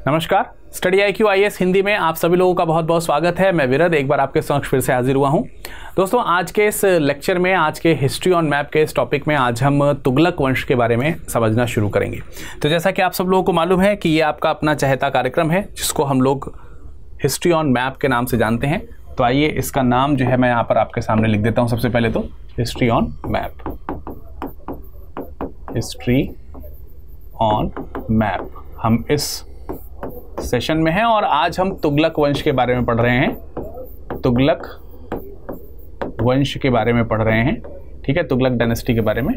नमस्कार, study IQ IAS Hindi में आप सभी लोगों का बहुत बहुत स्वागत है। मैं विरद एक बार आपके समक्ष फिर से हाजिर हुआ हूं। दोस्तों, आज के इस लेक्चर में, आज के हिस्ट्री ऑन मैप के इस टॉपिक में आज हम तुगलक वंश के बारे में समझना शुरू करेंगे। तो जैसा कि आप सब लोगों को मालूम है कि ये आपका अपना चहेता कार्यक्रम है जिसको हम लोग हिस्ट्री ऑन मैप के नाम से जानते हैं। तो आइए इसका नाम जो है मैं यहाँ पर आपके सामने लिख देता हूँ। सबसे पहले तो history on map, history on map हम इस सेशन में हैं और आज हम तुगलक वंश के बारे में पढ़ रहे हैं। तुगलक वंश के बारे में पढ़ रहे हैं, ठीक है, तुगलक डायनेस्टी के बारे में।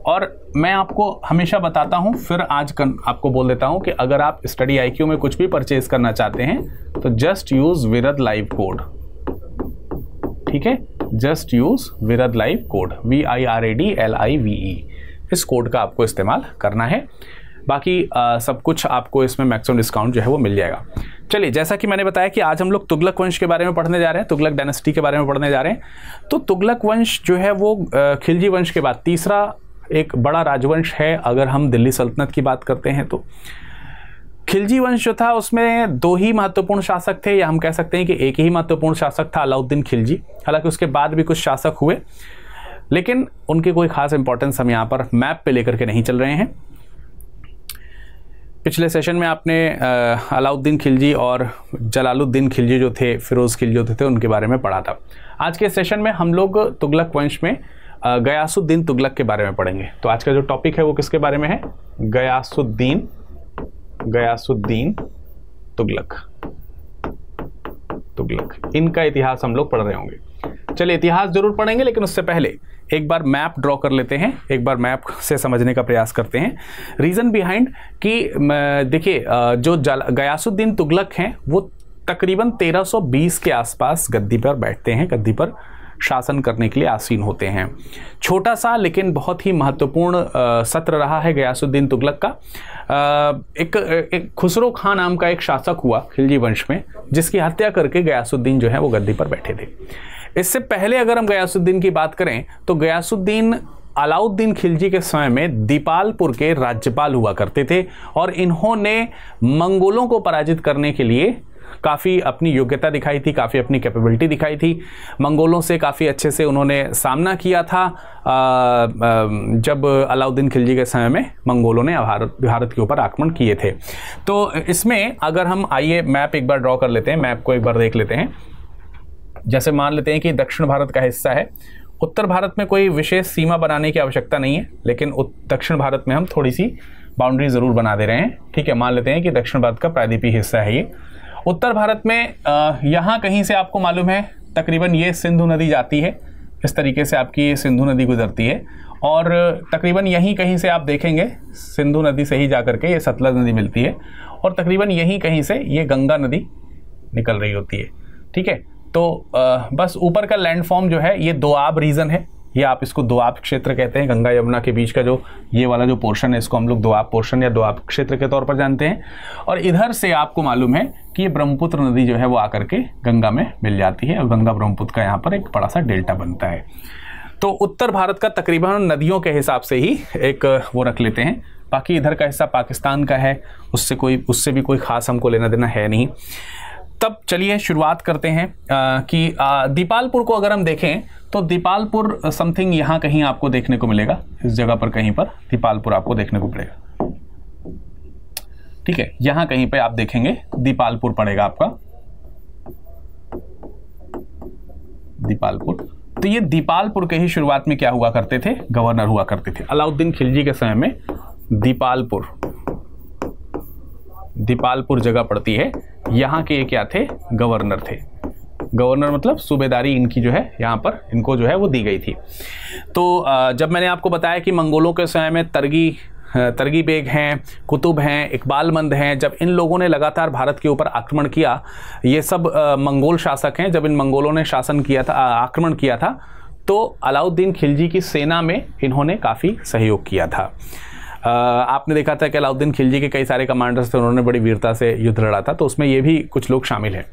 और मैं आपको हमेशा बताता हूं, फिर आज आपको बोल देता हूं कि अगर आप स्टडी IQ में कुछ भी परचेज करना चाहते हैं तो just use virad live code, ठीक है, just use virad live code VIRADLIVE। इस कोड का आपको इस्तेमाल करना है, बाकी सब कुछ आपको इसमें मैक्सिमम डिस्काउंट जो है वो मिल जाएगा। चलिए, जैसा कि मैंने बताया कि आज हम लोग तुगलक वंश के बारे में पढ़ने जा रहे हैं, तुगलक डायनेस्टी के बारे में पढ़ने जा रहे हैं। तो तुगलक वंश जो है वो खिलजी वंश के बाद तीसरा एक बड़ा राजवंश है। अगर हम दिल्ली सल्तनत की बात करते हैं तो खिलजी वंश जो था उसमें दो ही महत्वपूर्ण शासक थे, या हम कह सकते हैं कि एक ही महत्वपूर्ण शासक था, अलाउद्दीन खिलजी। हालांकि उसके बाद भी कुछ शासक हुए, लेकिन उनकी कोई खास इंपॉर्टेंस हम यहाँ पर मैप पे लेकर के नहीं चल रहे हैं। पिछले सेशन में आपने अलाउद्दीन खिलजी और जलालुद्दीन खिलजी जो थे, फिरोज़ खिलजी जो थे, उनके बारे में पढ़ा था। आज के सेशन में हम लोग तुगलक वंश में गयासुद्दीन तुगलक के बारे में पढ़ेंगे। तो आज का जो टॉपिक है वो किसके बारे में है? गयासुद्दीन तुगलक। इनका इतिहास हम लोग पढ़ रहे होंगे। चलिए, इतिहास जरूर पढ़ेंगे, लेकिन उससे पहले एक बार मैप ड्रॉ कर लेते हैं, एक बार मैप से समझने का प्रयास करते हैं। रीज़न बिहाइंड कि देखिए, जो गयासुद्दीन तुगलक हैं वो तकरीबन 1320 के आसपास गद्दी पर बैठते हैं, गद्दी पर शासन करने के लिए आसीन होते हैं। छोटा सा लेकिन बहुत ही महत्वपूर्ण सत्र रहा है गयासुद्दीन तुगलक का। एक खुसरो खां नाम का एक शासक हुआ खिलजी वंश में, जिसकी हत्या करके गयासुद्दीन जो है वो गद्दी पर बैठे थे। इससे पहले अगर हम गयासुद्दीन की बात करें तो गयासुद्दीन अलाउद्दीन खिलजी के समय में दीपालपुर के राज्यपाल हुआ करते थे और इन्होंने मंगोलों को पराजित करने के लिए काफ़ी अपनी योग्यता दिखाई थी, काफ़ी अपनी कैपेबिलिटी दिखाई थी। मंगोलों से काफ़ी अच्छे से उन्होंने सामना किया था जब अलाउद्दीन खिलजी के समय में मंगोलों ने भारत के ऊपर आक्रमण किए थे। तो इसमें अगर हम आइए मैप एक बार ड्रॉ कर लेते हैं, मैप को एक बार देख लेते हैं। जैसे मान लेते हैं कि दक्षिण भारत का हिस्सा है। उत्तर भारत में कोई विशेष सीमा बनाने की आवश्यकता नहीं है, लेकिन दक्षिण भारत में हम थोड़ी सी बाउंड्री ज़रूर बना दे रहे हैं, ठीक है। मान लेते हैं कि दक्षिण भारत का प्रायद्वीपीय हिस्सा है ये। उत्तर भारत में यहाँ कहीं से आपको मालूम है तकरीबन ये सिंधु नदी जाती है, इस तरीके से आपकी सिंधु नदी गुजरती है, और तकरीबन यहीं कहीं से आप देखेंगे सिंधु नदी से ही जाकर के ये सतलज नदी मिलती है, और तकरीबन यहीं कहीं से ये गंगा नदी निकल रही होती है, ठीक है। तो बस ऊपर का लैंडफॉर्म जो है ये दोआब रीजन है, ये आप इसको दोआब क्षेत्र कहते हैं। गंगा यमुना के बीच का जो ये वाला जो पोर्शन है इसको हम लोग दोआब पोर्शन या दोआब क्षेत्र के तौर पर जानते हैं। और इधर से आपको मालूम है कि ये ब्रह्मपुत्र नदी जो है वो आकर के गंगा में मिल जाती है और गंगा ब्रह्मपुत्र का यहाँ पर एक बड़ा सा डेल्टा बनता है। तो उत्तर भारत का तकरीबन नदियों के हिसाब से ही एक वो रख लेते हैं। बाकी इधर का हिस्सा पाकिस्तान का है, उससे भी कोई खास हमको लेना देना है नहीं। तब चलिए शुरुआत करते हैं कि दीपालपुर को अगर हम देखें तो दीपालपुर समथिंग यहाँ कहीं आपको देखने को मिलेगा, इस जगह पर कहीं पर दीपालपुर आपको देखने को मिलेगा, ठीक है। यहाँ कहीं पे आप देखेंगे दीपालपुर पड़ेगा आपका, दीपालपुर। तो ये दीपालपुर के ही शुरुआत में क्या हुआ करते थे? गवर्नर हुआ करते थे। अलाउद्दीन खिलजी के समय में दीपालपुर जगह पड़ती है, यहाँ के क्या थे? गवर्नर थे। गवर्नर मतलब सूबेदारी इनकी जो है यहाँ पर इनको जो है वो दी गई थी। तो जब मैंने आपको बताया कि मंगोलों के समय में तरगी बेग हैं, कुतुब हैं, इकबालमंद हैं, जब इन लोगों ने लगातार भारत के ऊपर आक्रमण किया, ये सब मंगोल शासक हैं, जब इन मंगोलों ने शासन किया था, आक्रमण किया था, तो अलाउद्दीन खिलजी की सेना में इन्होंने काफ़ी सहयोग किया था। आपने देखा था कि अलाउद्दीन खिलजी के कई सारे कमांडर्स थे, उन्होंने बड़ी वीरता से युद्ध लड़ा था, तो उसमें ये भी कुछ लोग शामिल हैं।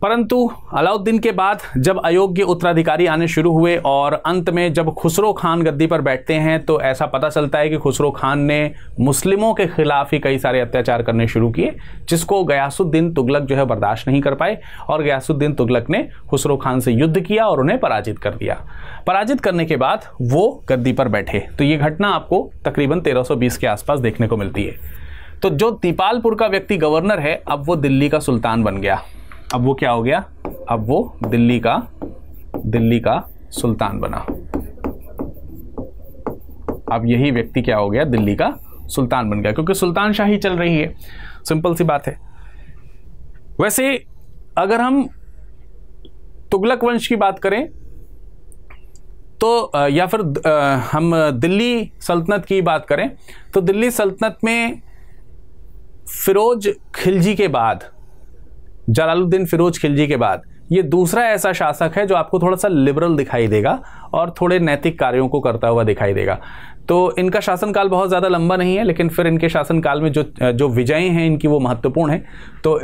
परंतु अलाउद्दीन के बाद जब अयोग्य उत्तराधिकारी आने शुरू हुए और अंत में जब खुसरो खान गद्दी पर बैठते हैं तो ऐसा पता चलता है कि खुसरो खान ने मुस्लिमों के खिलाफ ही कई सारे अत्याचार करने शुरू किए, जिसको गयासुद्दीन तुगलक जो है बर्दाश्त नहीं कर पाए और गयासुद्दीन तुगलक ने खुसरो खान से युद्ध किया और उन्हें पराजित कर दिया। पराजित करने के बाद वो गद्दी पर बैठे। तो ये घटना आपको तकरीबन 1320 के आसपास देखने को मिलती है। तो जो दीपालपुर का व्यक्ति गवर्नर है, अब वो दिल्ली का सुल्तान बन गया। अब वो क्या हो गया? अब वो दिल्ली का सुल्तान बना। अब यही व्यक्ति क्या हो गया? दिल्ली का सुल्तान बन गया, क्योंकि सुल्तान शाही चल रही है। सिंपल सी बात है। वैसे अगर हम तुगलक वंश की बात करें तो या फिर हम दिल्ली सल्तनत की बात करें तो दिल्ली सल्तनत में फिरोज खिलजी के बाद, जलालुद्दीन फिरोज खिलजी के बाद ये दूसरा ऐसा शासक है जो आपको थोड़ा सा लिबरल दिखाई देगा और थोड़े नैतिक कार्यों को करता हुआ दिखाई देगा। तो इनका शासनकाल बहुत ज़्यादा लंबा नहीं है, लेकिन फिर इनके शासनकाल में जो विजयें हैं इनकी वो महत्वपूर्ण है। तो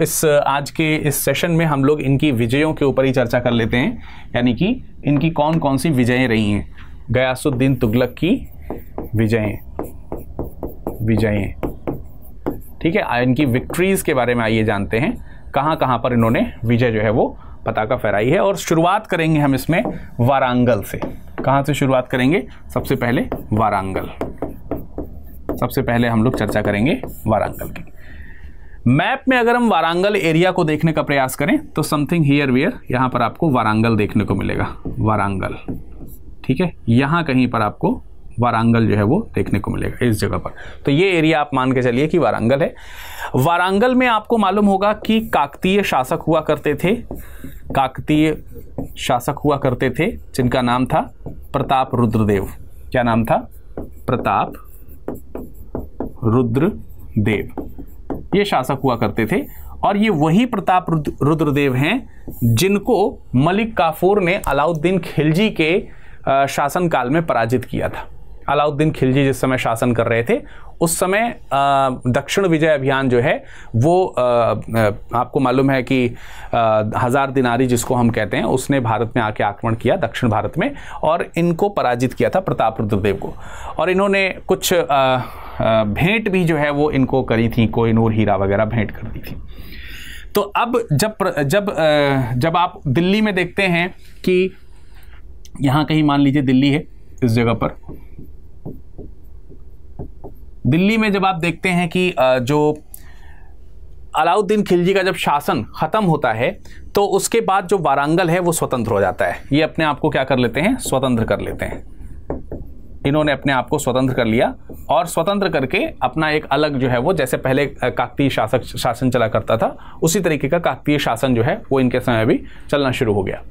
आज के इस सेशन में हम लोग इनकी विजयों के ऊपर ही चर्चा कर लेते हैं, यानी कि इनकी कौन कौन सी विजयें रही हैं। गयासुद्दीन तुगलक की विजयें, ठीक है। इनकी विक्ट्रीज के बारे में आइए जानते हैं, कहाँ कहाँ पर इन्होंने विजय जो है वो पताका फहराई है। और शुरुआत करेंगे हम इसमें वारंगल से। कहाँ से शुरुआत करेंगे? सबसे पहले वारंगल। सबसे पहले हम लोग चर्चा करेंगे वारंगल की। मैप में अगर हम वारंगल एरिया को देखने का प्रयास करें तो समथिंग हियर वियर, यहाँ पर आपको वारंगल देखने को मिलेगा। वारंगल, ठीक है, यहाँ कहीं पर आपको वारंगल जो है वो देखने को मिलेगा, इस जगह पर। तो ये एरिया आप मान के चलिए कि वारंगल है। वारंगल में आपको मालूम होगा कि काकतीय शासक हुआ करते थे। काकतीय शासक हुआ करते थे जिनका नाम था प्रताप रुद्रदेव। क्या नाम था? प्रताप रुद्रदेव। ये शासक हुआ करते थे और ये वही प्रताप रुद्रदेव हैं जिनको मलिक काफूर ने अलाउद्दीन खिलजी के शासनकाल में पराजित किया था। अलाउद्दीन खिलजी जिस समय शासन कर रहे थे उस समय दक्षिण विजय अभियान जो है वो आपको मालूम है कि 1000 दिनारी जिसको हम कहते हैं उसने भारत में आके आक्रमण किया, दक्षिण भारत में, और इनको पराजित किया था प्रताप रुद्रदेव को। और इन्होंने कुछ भेंट भी जो है वो इनको करी थी, कोहिनूर हीरा वगैरह भेंट कर दी थी। तो अब जब आप दिल्ली में देखते हैं कि यहाँ कहीं मान लीजिए दिल्ली है, इस जगह पर दिल्ली में जब आप देखते हैं कि जो अलाउद्दीन खिलजी का जब शासन खत्म होता है तो उसके बाद जो वारंगल है वो स्वतंत्र हो जाता है। ये अपने आप को क्या कर लेते हैं? स्वतंत्र कर लेते हैं। इन्होंने अपने आप को स्वतंत्र कर लिया और स्वतंत्र करके अपना एक अलग जो है वो, जैसे पहले काकतीय शासन चला करता था उसी तरीके का काकतीय शासन जो है वो इनके समय भी चलना शुरू हो गया।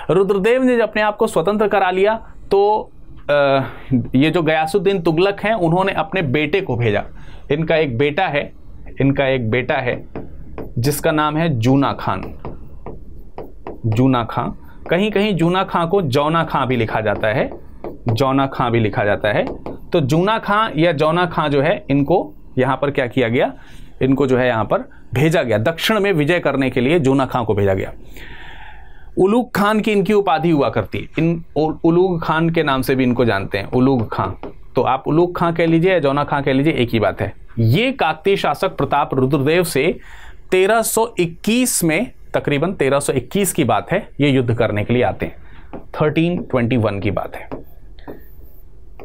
रुद्रदेव ने जब अपने आप को स्वतंत्र करा लिया तो ये जो गयासुद्दीन तुगलक हैं उन्होंने अपने बेटे को भेजा। इनका एक बेटा है जिसका नाम है जूना खान। जूना खां, कहीं कहीं जूना खां को जौना खां भी लिखा जाता है, जौना खां भी लिखा जाता है। तो जूना खां या जौना खां जो है इनको यहाँ पर क्या किया गया? इनको जो है यहाँ पर भेजा गया, दक्षिण में विजय करने के लिए जूना खां को भेजा गया। उलूग खान की इनकी उपाधि हुआ करती है, इन उलूग खान के नाम से भी इनको जानते हैं, उलूग खां। तो आप उलूग खां कह लीजिए या जौना खां कह लीजिए, एक ही बात है। ये काकतीय शासक प्रताप रुद्रदेव से 1321 में, तकरीबन 1321 की बात है, ये युद्ध करने के लिए आते हैं। 1321 की बात है।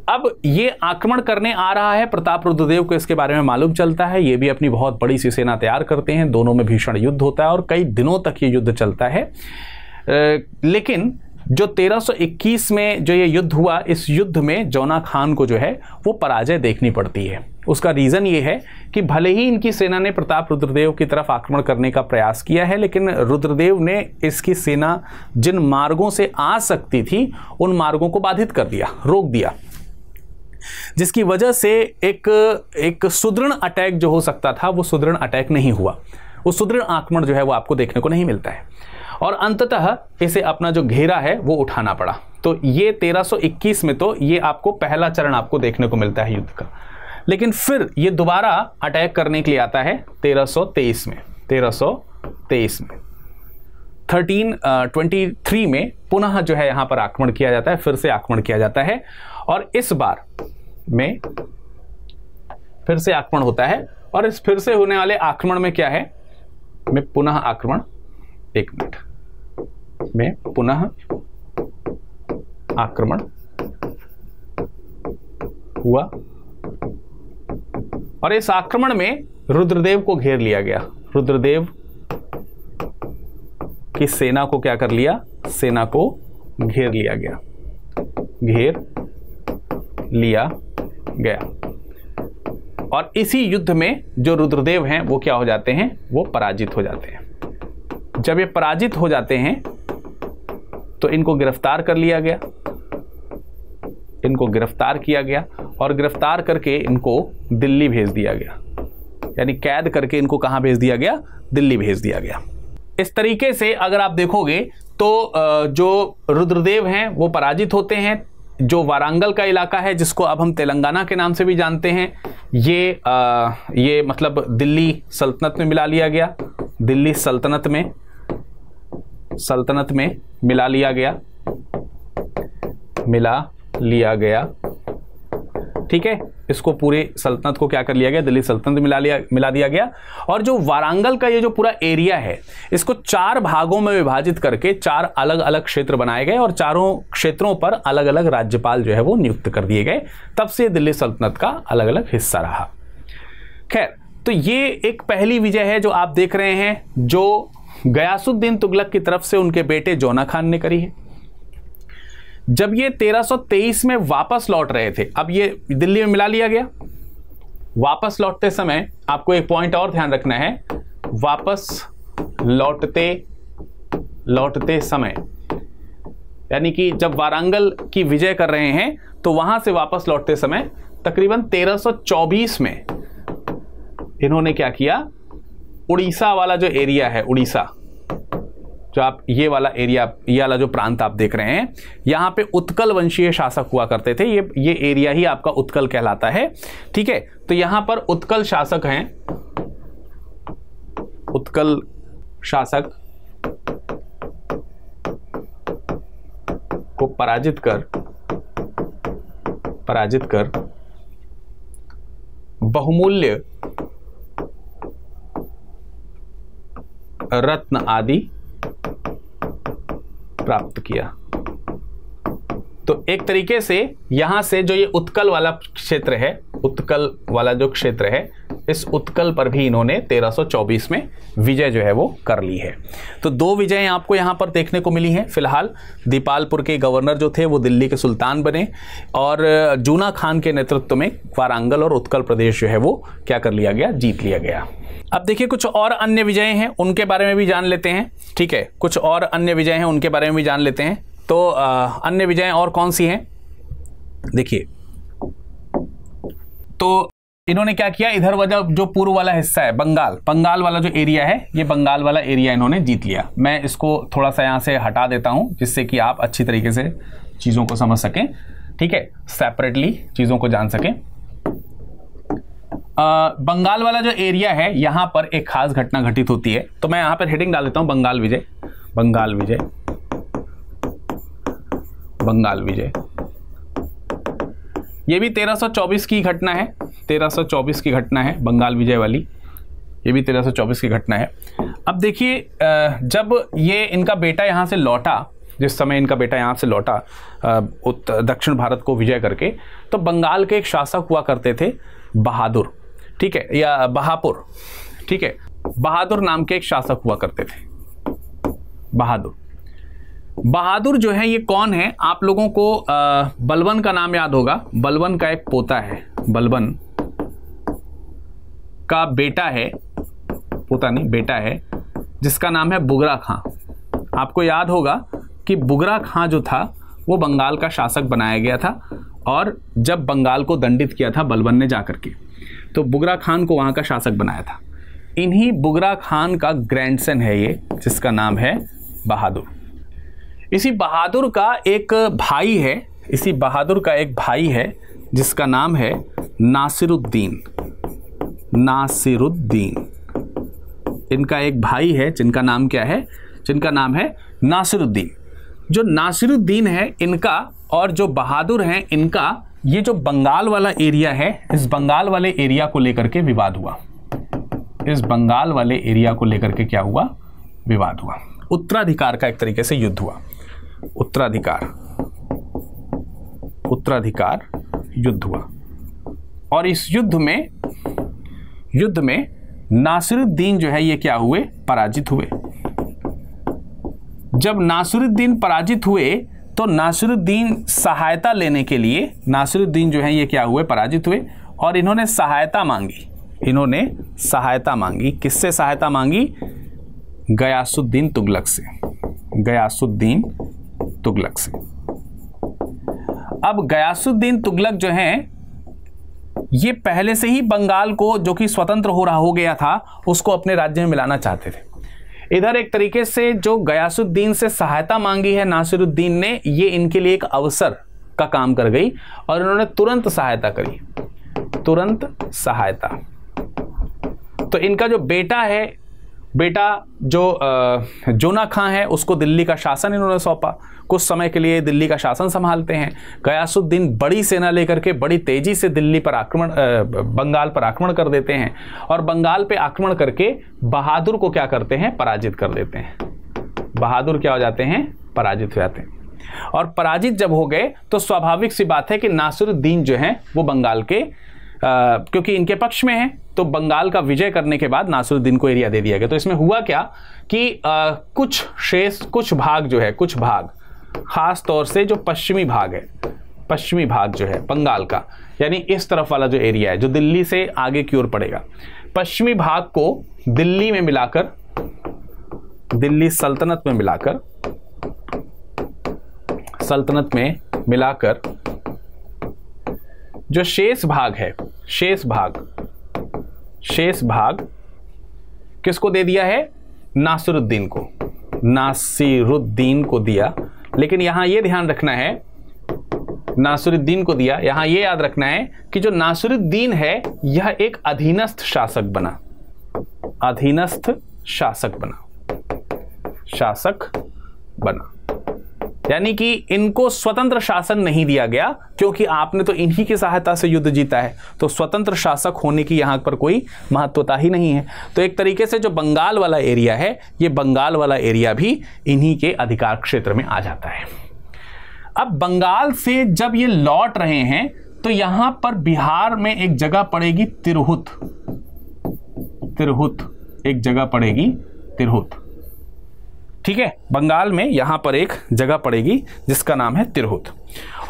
अब ये आक्रमण करने आ रहा है, प्रताप रुद्रदेव को इसके बारे में मालूम चलता है। ये भी अपनी बहुत बड़ी सी सेना तैयार करते हैं, दोनों में भीषण युद्ध होता है और कई दिनों तक ये युद्ध चलता है। लेकिन जो 1321 में जो ये युद्ध हुआ, इस युद्ध में जौना खान को जो है वो पराजय देखनी पड़ती है। उसका रीज़न ये है कि भले ही इनकी सेना ने प्रताप रुद्रदेव की तरफ आक्रमण करने का प्रयास किया है, लेकिन रुद्रदेव ने इसकी सेना जिन मार्गों से आ सकती थी उन मार्गों को बाधित कर दिया, रोक दिया, जिसकी वजह से एक सुदृढ़ अटैक जो हो सकता था वो सुदृढ़ अटैक नहीं हुआ। वो सुदृढ़ आक्रमण जो है वो आपको देखने को नहीं मिलता है और अंततः इसे अपना जो घेरा है वो उठाना पड़ा। तो ये 1321 में तो ये आपको पहला चरण आपको देखने को मिलता है युद्ध का, लेकिन फिर ये दोबारा अटैक करने के लिए आता है 1323 में। 1323 में पुनः जो है यहाँ पर आक्रमण किया जाता है, फिर से आक्रमण किया जाता है और इस बार में फिर से आक्रमण होता है। और इस फिर से होने वाले आक्रमण में क्या है, में पुनः आक्रमण, एक मिनट, में पुनः आक्रमण हुआ और इस आक्रमण में रुद्रदेव को घेर लिया गया। रुद्रदेव की सेना को क्या कर लिया, सेना को घेर लिया गया, घेर लिया गया। और इसी युद्ध में जो रुद्रदेव हैं वो क्या हो जाते हैं, वो पराजित हो जाते हैं। जब ये पराजित हो जाते हैं तो इनको गिरफ्तार कर लिया गया, इनको गिरफ्तार किया गया और गिरफ्तार करके इनको दिल्ली भेज दिया गया, यानी कैद करके इनको कहां भेज दिया गया, दिल्ली भेज दिया गया। इस तरीके से अगर आप देखोगे तो जो रुद्रदेव हैं वो पराजित होते हैं। जो वारंगल का इलाका है, जिसको अब हम तेलंगाना के नाम से भी जानते हैं, ये मतलब दिल्ली सल्तनत में मिला लिया गया, दिल्ली सल्तनत में मिला लिया गया, ठीक है। इसको पूरे सल्तनत को क्या कर लिया गया, दिल्ली सल्तनत मिला दिया गया। और जो वारंगल का ये जो पूरा एरिया है, इसको 4 भागों में विभाजित करके 4 अलग अलग क्षेत्र बनाए गए और चारों क्षेत्रों पर अलग अलग राज्यपाल जो है वो नियुक्त कर दिए गए। तब से दिल्ली सल्तनत का अलग अलग हिस्सा रहा। खैर, तो ये एक पहली विजय है जो आप देख रहे हैं, जो गयासुद्दीन तुगलक की तरफ से उनके बेटे जोना खान ने करी है। जब ये 1323 में वापस लौट रहे थे, अब ये दिल्ली में मिला लिया गया, वापस लौटते समय आपको एक पॉइंट और ध्यान रखना है, वापस लौटते समय, यानी कि जब वारंगल की विजय कर रहे हैं तो वहां से वापस लौटते समय तकरीबन 1324 में इन्होंने क्या किया, उड़ीसा वाला जो एरिया है, उड़ीसा जो आप ये वाला एरिया, ये वाला जो प्रांत आप देख रहे हैं, यहाँ पे उत्कल वंशीय शासक हुआ करते थे। ये एरिया ही आपका उत्कल कहलाता है, ठीक है। तो यहाँ पर उत्कल शासक हैं, उत्कल शासक को पराजित कर बहुमूल्य रत्न आदि प्राप्त किया। तो एक तरीके से यहां से जो ये उत्कल वाला क्षेत्र है, उत्कल वाला जो क्षेत्र है, इस उत्कल पर भी इन्होंने 1324 में विजय जो है वो कर ली है। तो 2 विजय आपको यहां पर देखने को मिली हैं। फिलहाल दीपालपुर के गवर्नर जो थे वो दिल्ली के सुल्तान बने और जूना खान के नेतृत्व में वारंगल और उत्कल प्रदेश जो है वो क्या कर लिया गया, जीत लिया गया। अब देखिए कुछ और अन्य विजय हैं, उनके बारे में भी जान लेते हैं, ठीक है। कुछ और अन्य विजय हैं, उनके बारे में भी जान लेते हैं। तो अन्य विजय और कौन सी हैं, देखिए। तो इन्होंने क्या किया, इधर वाला जो पूर्व वाला हिस्सा है, बंगाल वाला जो एरिया है, ये बंगाल वाला एरिया इन्होंने जीत लिया। मैं इसको थोड़ा सा यहाँ से हटा देता हूँ जिससे कि आप अच्छी तरीके से चीज़ों को समझ सकें, ठीक है, सेपरेटली चीज़ों को जान सकें। बंगाल वाला जो एरिया है, यहाँ पर एक खास घटना घटित होती है। तो मैं यहाँ पर हेडिंग डाल देता हूँ, बंगाल विजय। ये भी 1324 की घटना है, 1324 की घटना है बंगाल विजय वाली, ये भी 1324 की घटना है। अब देखिए, जब ये इनका बेटा यहाँ से लौटा, जिस समय इनका बेटा यहाँ से लौटा दक्षिण भारत को विजय करके, तो बंगाल के एक शासक हुआ करते थे बहादुर, ठीक है, या बहापुर, ठीक है। बहादुर नाम के एक शासक हुआ करते थे, बहादुर जो है ये कौन है, आप लोगों को बलबन का नाम याद होगा। बलबन का एक पोता है, बलबन का बेटा है, पोता नहीं बेटा है, जिसका नाम है बुगरा खां। आपको याद होगा कि बुगरा खां जो था वो बंगाल का शासक बनाया गया था और जब बंगाल को दंडित किया था बलबन ने जाकर के, तो बुगरा खान को वहाँ का शासक बनाया था। इन्हीं बुगरा खान का ग्रैंडसन है ये, जिसका नाम है बहादुर। इसी बहादुर का एक भाई है, जिसका नाम है नासिरुद्दीन। इनका एक भाई है जिनका नाम क्या है, जिनका नाम है नासिरुद्दीन। जो नासिरुद्दीन है इनका और जो बहादुर हैं इनका ये जो बंगाल वाला एरिया है, इस बंगाल वाले एरिया को लेकर के विवाद हुआ। इस बंगाल वाले एरिया को लेकर के क्या हुआ? विवाद हुआ। उत्तराधिकार का एक तरीके से युद्ध हुआ। उत्तराधिकार युद्ध हुआ। और इस युद्ध में नासिरुद्दीन जो है ये क्या हुए? पराजित हुए। जब नासिरुद्दीन पराजित हुए तो नासिरुद्दीन सहायता लेने के लिए, नासिरुद्दीन जो है ये क्या हुए? पराजित हुए और इन्होंने सहायता मांगी। किससे सहायता मांगी? गयासुद्दीन तुगलक से। अब गयासुद्दीन तुगलक जो हैं ये पहले से ही बंगाल को, जो कि स्वतंत्र हो गया था, उसको अपने राज्य में मिलाना चाहते थे। इधर एक तरीके से जो गयासुद्दीन से सहायता मांगी है नासिरुद्दीन ने, ये इनके लिए एक अवसर का काम कर गई और इन्होंने तुरंत सहायता करी। तो इनका जो बेटा जो जोना खां है, उसको दिल्ली का शासन इन्होंने सौंपा। कुछ समय के लिए दिल्ली का शासन संभालते हैं। गयासुद्दीन बड़ी सेना लेकर के बड़ी तेजी से बंगाल पर आक्रमण कर देते हैं और बंगाल पे आक्रमण करके बहादुर को क्या करते हैं? पराजित कर देते हैं। बहादुर क्या हो जाते हैं? पराजित हो जाते हैं। और पराजित जब हो गए तो स्वाभाविक सी बात है कि नासिरुद्दीन जो हैं वो बंगाल के क्योंकि इनके पक्ष में है, तो बंगाल का विजय करने के बाद नासिरुद्दीन को एरिया दे दिया गया। तो इसमें हुआ क्या कि कुछ भाग खास तौर से जो पश्चिमी भाग जो है बंगाल का, यानी इस तरफ वाला जो एरिया है जो दिल्ली से आगे की ओर पड़ेगा, पश्चिमी भाग को दिल्ली में मिलाकर, दिल्ली सल्तनत में मिलाकर जो शेष भाग किसको दे दिया है? नासिरुद्दीन को दिया। लेकिन यहां यह ध्यान रखना है, नासिरुद्दीन को दिया, यहां यह याद रखना है कि जो नासिरुद्दीन है यह एक अधीनस्थ शासक बना। यानी कि इनको स्वतंत्र शासन नहीं दिया गया, क्योंकि आपने तो इन्हीं की सहायता से युद्ध जीता है, तो स्वतंत्र शासक होने की यहां पर कोई महत्वता ही नहीं है। तो एक तरीके से जो बंगाल वाला एरिया है, ये बंगाल वाला एरिया भी इन्हीं के अधिकार क्षेत्र में आ जाता है। अब बंगाल से जब ये लौट रहे हैं तो यहां पर बिहार में एक जगह पड़ेगी तिरहुत, एक जगह पड़ेगी तिरहुत। ठीक है, बंगाल में यहां पर एक जगह पड़ेगी जिसका नाम है तिरहुत।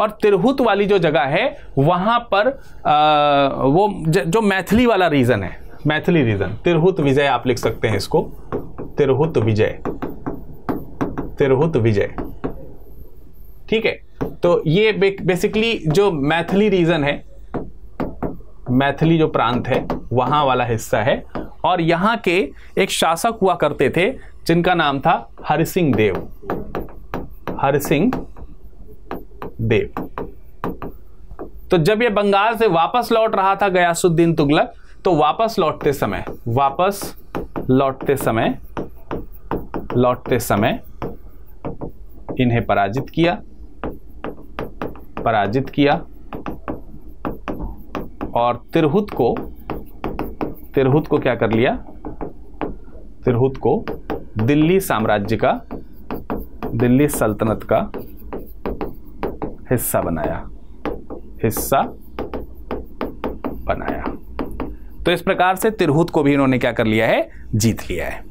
और तिरहुत वाली जो जगह है वहां पर वो जो मैथिली वाला रीजन है, मैथिली रीजन, तिरहुत विजय आप लिख सकते हैं इसको, तिरहुत विजय। ठीक है, तो ये बेसिकली जो मैथिली रीजन है, मैथिली जो प्रांत है वहां वाला हिस्सा है। और यहां के एक शासक हुआ करते थे जिनका नाम था हरिसिंह देव। तो जब ये बंगाल से वापस लौट रहा था गयासुद्दीन तुगलक, तो वापस लौटते समय इन्हें पराजित किया और तिरहुत को क्या कर लिया? तिरहुत को दिल्ली साम्राज्य का, दिल्ली सल्तनत का हिस्सा बनाया। तो इस प्रकार से तिरहुत को भी इन्होंने क्या कर लिया है? जीत लिया है।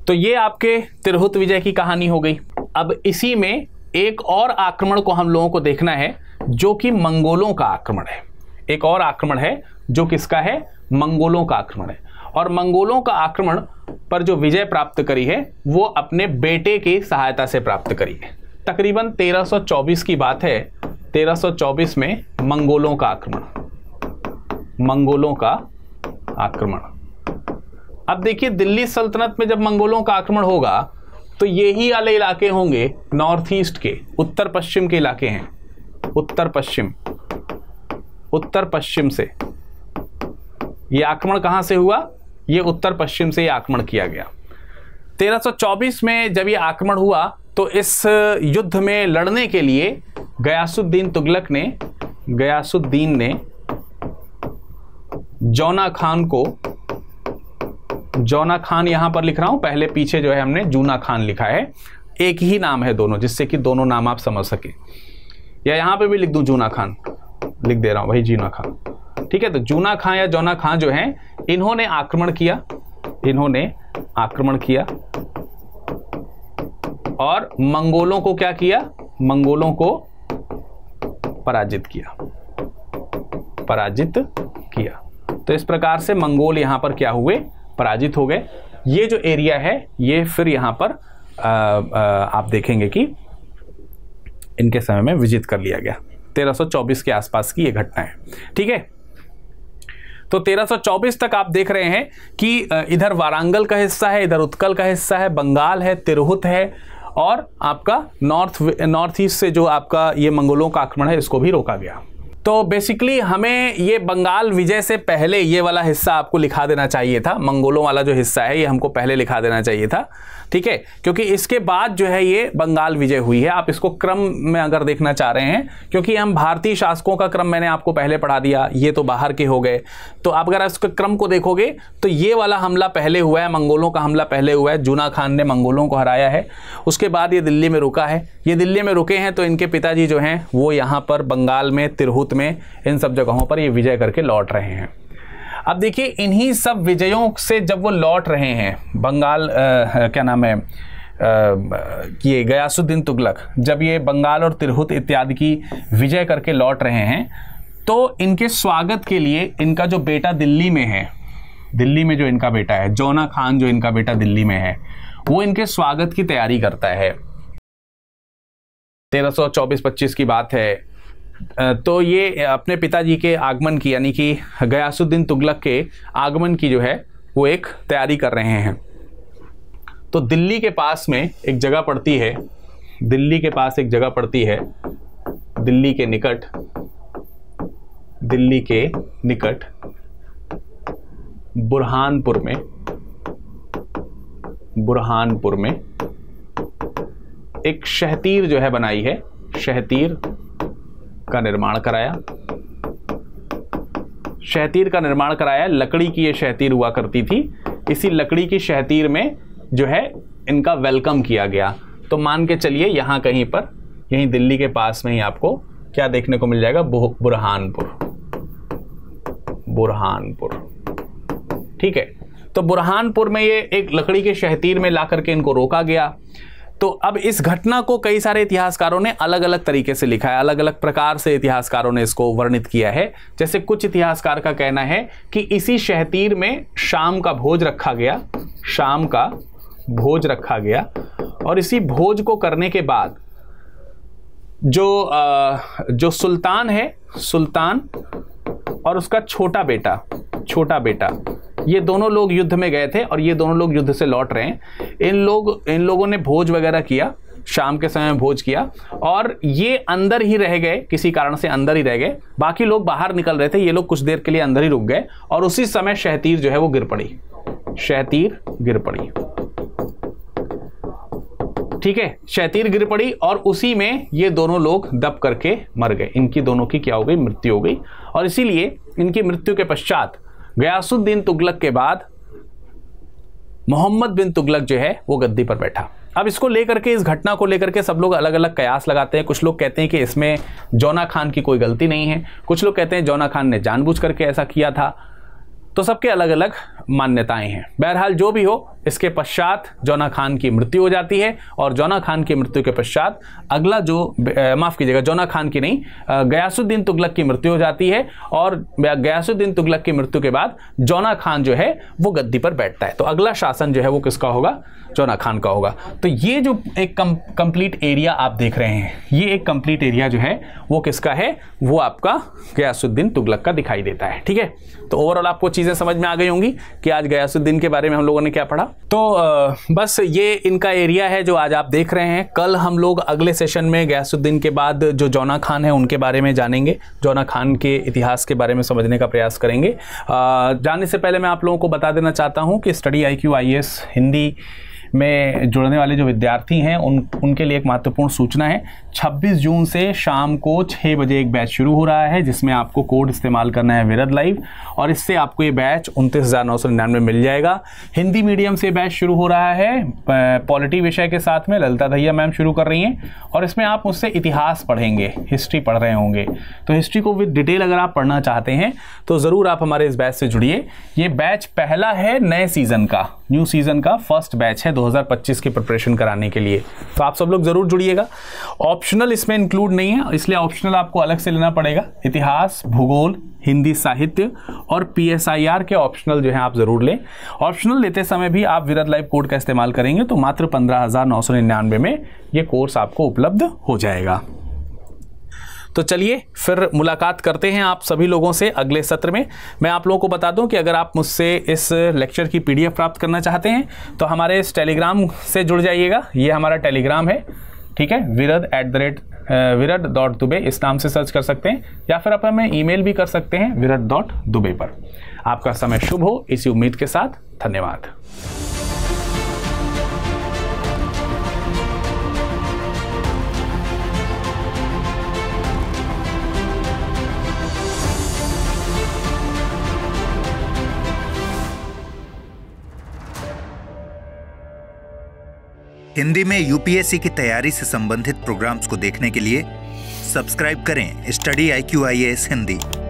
तो ये आपके तिरहुत विजय की कहानी हो गई। अब इसी में एक और आक्रमण को हम लोगों को देखना है, जो कि मंगोलों का आक्रमण है। एक और आक्रमण है जो किसका है? मंगोलों का आक्रमण है। और मंगोलों का आक्रमण पर जो विजय प्राप्त करी है वो अपने बेटे की सहायता से प्राप्त करी है। तकरीबन 1324 की बात है। 1324 में मंगोलों का आक्रमण। अब देखिए, दिल्ली सल्तनत में जब मंगोलों का आक्रमण होगा तो यही वाले इलाके होंगे नॉर्थ ईस्ट के, उत्तर पश्चिम के इलाके हैं। उत्तर पश्चिम से ये आक्रमण कहां से हुआ? ये उत्तर पश्चिम से ये आक्रमण किया गया। 1324 में जब ये आक्रमण हुआ तो इस युद्ध में लड़ने के लिए गयासुद्दीन तुगलक ने जौना खान यहां पर लिख रहा हूं, पहले पीछे जो है हमने जूना खान लिखा है, एक ही नाम है दोनों, जिससे कि दोनों नाम आप समझ सके, या यहां पे भी लिख दूं जूना खान, लिख दे रहा हूं, वही जूना खान, ठीक है। तो जूना खान या जौना खान जो है, इन्होंने आक्रमण किया और मंगोलों को क्या किया, मंगोलों को पराजित किया। तो इस प्रकार से मंगोल यहां पर क्या हुए, पराजित हो गए। ये जो एरिया है ये फिर यहां पर आप देखेंगे कि इनके समय में विजित कर लिया गया। 1324 के आसपास की ये घटना है, ठीक है। तो 1324 तक आप देख रहे हैं कि इधर वारांगल का हिस्सा है, इधर उत्कल का हिस्सा है, बंगाल है, तिरहुत है, और आपका नॉर्थ ईस्ट से जो आपका ये मंगोलों का आक्रमण है इसको भी रोका गया। तो बेसिकली हमें ये बंगाल विजय से पहले ये वाला हिस्सा आपको लिखा देना चाहिए था, मंगोलों वाला जो हिस्सा है ये हमको पहले लिखा देना चाहिए था, ठीक है, क्योंकि इसके बाद जो है ये बंगाल विजय हुई है। आप इसको क्रम में अगर देखना चाह रहे हैं, क्योंकि हम भारतीय शासकों का क्रम मैंने आपको पहले पढ़ा दिया, ये तो बाहर के हो गए, तो आप अगर इसके क्रम को देखोगे तो ये वाला हमला पहले हुआ है, मंगोलों का हमला पहले हुआ है, जूना खान ने मंगोलों को हराया है, उसके बाद ये दिल्ली में रुका है। ये दिल्ली में रुके हैं तो इनके पिताजी जो हैं वो यहाँ पर बंगाल में, तिरहुत में, इन सब जगहों पर ये विजय करके लौट रहे हैं। अब देखिए इन्हीं सब विजयों से जब वो लौट रहे हैं, बंगाल क्या नाम है, ये गयासुद्दीन तुगलक जब ये बंगाल और तिरहुत इत्यादि की विजय करके लौट रहे हैं, तो इनके स्वागत के लिए इनका जो बेटा दिल्ली में है, दिल्ली में जो इनका बेटा है, जौना खान जो इनका बेटा दिल्ली में है, वो इनके स्वागत की तैयारी करता है। 1324-25 की बात है। तो ये अपने पिताजी के आगमन की, यानी कि गयासुद्दीन तुगलक के आगमन की जो है वो एक तैयारी कर रहे हैं। तो दिल्ली के पास में एक जगह पड़ती है, दिल्ली के पास एक जगह पड़ती है, दिल्ली के निकट बुरहानपुर में एक शहतीर जो है बनाई है, शहतीर का निर्माण कराया। लकड़ी की ये शहतीर हुआ करती थी। इसी लकड़ी की शहतीर में जो है इनका वेलकम किया गया। तो मान के चलिए यहाँ कहीं पर, यहीं दिल्ली के पास में ही आपको क्या देखने को मिल जाएगा, बुरहानपुर, ठीक है। तो बुरहानपुर में ये एक लकड़ी के शहतीर में ला करके इनको रोका गया। तो अब इस घटना को कई सारे इतिहासकारों ने अलग अलग तरीके से लिखा है, अलग अलग प्रकार से इतिहासकारों ने इसको वर्णित किया है। जैसे कुछ इतिहासकार का कहना है कि इसी शहतीर में शाम का भोज रखा गया और इसी भोज को करने के बाद जो सुल्तान है, सुल्तान और उसका छोटा बेटा, ये दोनों लोग युद्ध में गए थे और ये दोनों लोग युद्ध से लौट रहे हैं। इन लोगों ने भोज वगैरह किया, शाम के समय में भोज किया, और ये अंदर ही रह गए, किसी कारण से अंदर ही रह गए। बाकी लोग बाहर निकल रहे थे, ये लोग कुछ देर के लिए अंदर ही रुक गए और उसी समय शहतीर जो है वो गिर पड़ी, ठीक है। शहतीर गिर पड़ी और उसी में ये दोनों लोग दब करके मर गए। इनकी दोनों की क्या हो गई, मृत्यु हो गई। और इसीलिए इनकी मृत्यु के पश्चात गयासुद्दीन तुगलक के बाद मोहम्मद बिन तुगलक जो है वो गद्दी पर बैठा। अब इसको लेकर के, इस घटना को लेकर के सब लोग अलग अलग कयास लगाते हैं। कुछ लोग कहते हैं कि इसमें जौना खान की कोई गलती नहीं है, कुछ लोग कहते हैं जौना खान ने जानबूझ करके ऐसा किया था। तो सबके अलग अलग मान्यताएं हैं। बहरहाल जो भी हो, इसके पश्चात जौना खान की मृत्यु हो जाती है और जौना खान की मृत्यु के पश्चात अगला जो, माफ कीजिएगा, जौना खान की नहीं, गयासुद्दीन तुगलक की मृत्यु हो जाती है और गयासुद्दीन तुगलक की मृत्यु के बाद जौना खान जो है वो गद्दी पर बैठता है। तो अगला शासन जो है वो किसका होगा, जौना खान का होगा। तो ये जो एक कंप्लीट एरिया आप देख रहे हैं, ये एक कंप्लीट एरिया जो है वो किसका है, वो आपका गयासुद्दीन तुगलक का दिखाई देता है, ठीक है। तो ओवरऑल आपको चीजें समझ में आ गई होंगी कि आज गयासुद्दीन के बारे में हम लोगों ने क्या पढ़ा। तो बस ये इनका एरिया है जो आज आप देख रहे हैं। कल हम लोग अगले सेशन में गयासुद्दीन के बाद जो जौना खान है उनके बारे में जानेंगे, जौना खान के इतिहास के बारे में समझने का प्रयास करेंगे। जाने से पहले मैं आप लोगों को बता देना चाहता हूं कि स्टडी IQ IAS हिंदी में जुड़ने वाले जो विद्यार्थी हैं उनके लिए एक महत्वपूर्ण सूचना है। 26 जून से शाम को 6 बजे एक बैच शुरू हो रहा है, जिसमें आपको कोड इस्तेमाल करना है विरद लाइव, और इससे आपको ये बैच 29,999 मिल जाएगा। हिंदी मीडियम से बैच शुरू हो रहा है, पॉलिटी विषय के साथ में ललिता दहिया मैम शुरू कर रही हैं, और इसमें आप मुझसे इतिहास पढ़ेंगे, हिस्ट्री पढ़ रहे होंगे। तो हिस्ट्री को विद डिटेल अगर आप पढ़ना चाहते हैं तो ज़रूर आप हमारे इस बैच से जुड़िए। ये बैच पहला है नए सीज़न का, न्यू सीज़न का फर्स्ट बैच है 2025 की प्रिपरेशन कराने के लिए, तो आप सब लोग ज़रूर जुड़िएगा। ऑप्शनल इसमें इंक्लूड नहीं है, इसलिए ऑप्शनल आपको अलग से लेना पड़ेगा। इतिहास, भूगोल, हिंदी साहित्य और PSIR के ऑप्शनल जो है आप ज़रूर लें। ऑप्शनल लेते समय भी आप विरद लाइव कोड का इस्तेमाल करेंगे तो मात्र 15,999 में ये कोर्स आपको उपलब्ध हो जाएगा। तो चलिए फिर मुलाकात करते हैं आप सभी लोगों से अगले सत्र में। मैं आप लोगों को बता दूं कि अगर आप मुझसे इस लेक्चर की PDF प्राप्त करना चाहते हैं तो हमारे इस टेलीग्राम से जुड़ जाइएगा। ये हमारा टेलीग्राम है, ठीक है, virad@virad.dubey इस नाम से सर्च कर सकते हैं, या फिर आप हमें ईमेल भी कर सकते हैं virad.dubey पर। आपका समय शुभ हो, इसी उम्मीद के साथ धन्यवाद। हिंदी में UPSC की तैयारी से संबंधित प्रोग्राम्स को देखने के लिए सब्सक्राइब करें स्टडी IQ IAS हिंदी।